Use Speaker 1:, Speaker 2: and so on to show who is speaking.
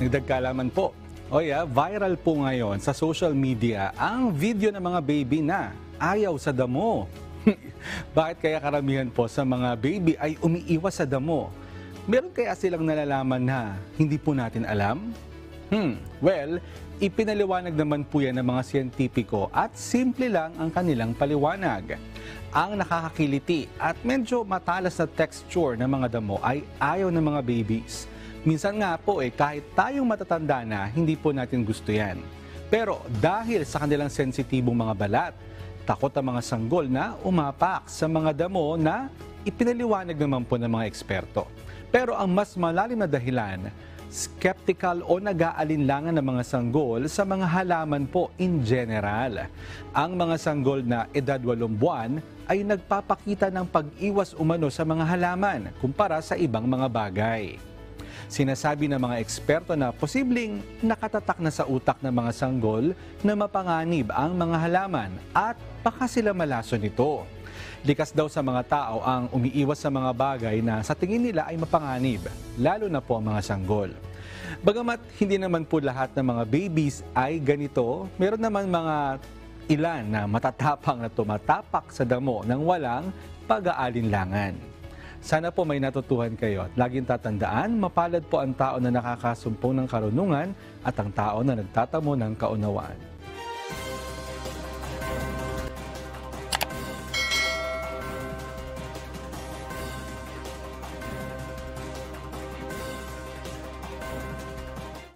Speaker 1: Dagdag kaalaman po. Viral po ngayon sa social media ang video ng mga baby na ayaw sa damo. Bakit kaya karamihan po sa mga baby ay umiiwas sa damo? Meron kaya silang nalalaman na hindi po natin alam? Well, ipinaliwanag naman po yan ng mga siyentipiko at simple lang ang kanilang paliwanag. Ang nakakakiliti at medyo matalas na texture ng mga damo ay ayaw ng mga babies. Minsan nga po kahit tayong matatanda na, hindi po natin gusto yan. Pero dahil sa kanilang sensitibong mga balat, takot ang mga sanggol na umapak sa mga damo na ipinaliwanag naman po ng mga eksperto. Pero ang mas malalim na dahilan, skeptical o nag-aalinlangan ng mga sanggol sa mga halaman po in general. Ang mga sanggol na edad 8 buwan ay nagpapakita ng pag-iwas umano sa mga halaman kumpara sa ibang mga bagay. Sinasabi ng mga eksperto na posibleng nakatatak na sa utak ng mga sanggol na mapanganib ang mga halaman at baka sila malaso nito. Likas daw sa mga tao ang umiiwas sa mga bagay na sa tingin nila ay mapanganib, lalo na po ang mga sanggol. Bagamat hindi naman po lahat ng mga babies ay ganito, meron naman mga ilan na matatapang na tumatapak sa damo nang walang pag-aalinlangan. Sana po may natutuhan kayo at laging tatandaan, mapalad po ang tao na nakakasumpong ng karunungan at ang tao na nagtatamo ng kaunawaan.